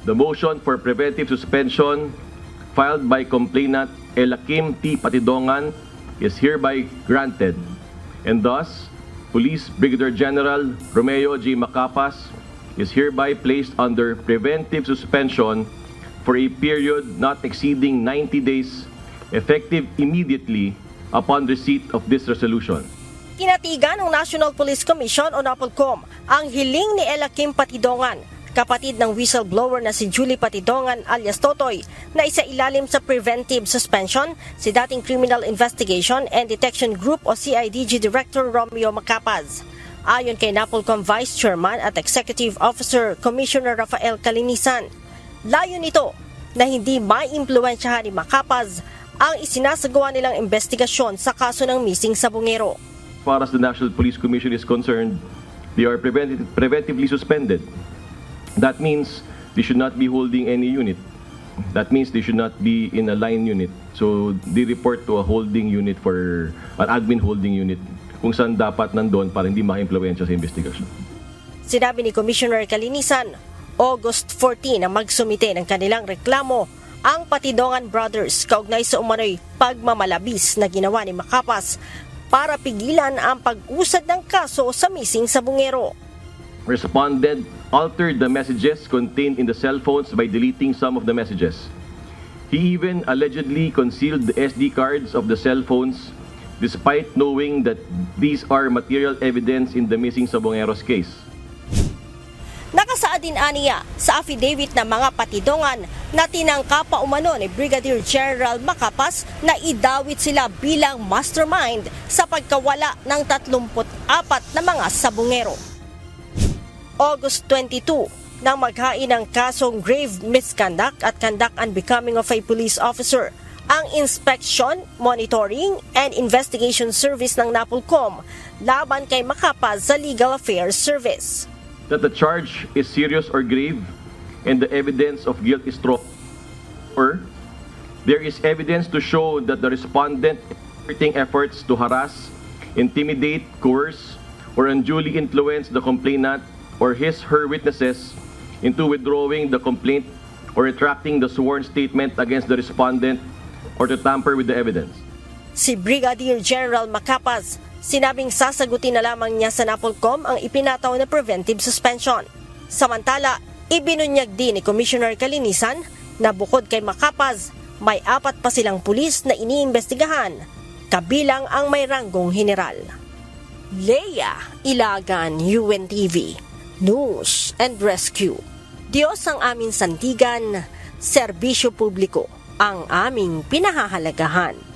The motion for preventive suspension filed by complainant Elakim T. Patidongan is hereby granted, and thus, Police Brigadier General Romeo G. Macapas is hereby placed under preventive suspension for a period not exceeding 90 days, effective immediately upon receipt of this resolution. Tinatigan ng National Police Commission o NAPOLCOM ang hiling ni Elakim Patidongan, kapatid ng whistleblower na si Julie Patidongan alias Totoy, na isailalim sa preventive suspension si dating Criminal Investigation and Detection Group o CIDG Director Romeo Macapas. Ayon kay NAPOLCOM Vice Chairman at Executive Officer Commissioner Rafael Calinisan, layo nito na hindi maimpluwensyahan ni Macapas ang isinasagawa nilang investigasyon sa kaso ng missing sabungero. As far as the National Police Commission is concerned, they are preventively suspended. That means they should not be holding any unit. That means they should not be in a line unit. So they report to a holding unit for an admin holding unit kung saan dapat nandun para hindi maka-impluwensya sa investigasyon. Sinabi ni Commissioner Calinisan, August 14 ang magsumite ng kanilang reklamo ang Patidongan Brothers kaugnay sa umano'y pagmamalabis na ginawa ni Macapas para pigilan ang pag-usad ng kaso sa missing sabungero. Respondent altered the messages contained in the cell phones by deleting some of the messages. He even allegedly concealed the SD cards of the cell phones despite knowing that these are material evidence in the missing sabongeros case. Nakasaad din aniya sa affidavit ng mga Patidongan na tinangka pa umano ni Brigadier General Macapas na idawit sila bilang mastermind sa pagkawala ng 34 na mga sabungero. August 22, nang maghain ng kasong grave misconduct at conduct unbecoming of a police officer, ang Inspection, Monitoring, and Investigation Service ng NAPOLCOM laban kay Macapas sa Legal Affairs Service. That the charge is serious or grave and the evidence of guilt is strong, or there is evidence to show that the respondent exerting efforts to harass, intimidate, coerce, or unduly influence the complainant or his/her witnesses into withdrawing the complaint or retracting the sworn statement against the respondent or to tamper with the evidence. Si Brigadier General Macapas, sinabing sasagutin na lamang niya sa NAPOLCOM ang ipinataw na preventive suspension. Samantala, ibinunyag din ni Commissioner Calinisan na bukod kay Macapas, may 4 pa silang pulis na iniimbestigahan, kabilang ang may ranggong general. Leia Ilagan, UNTV, News and Rescue. Diyos ang aming sandigan, serbisyo publiko ang aming pinahahalagahan.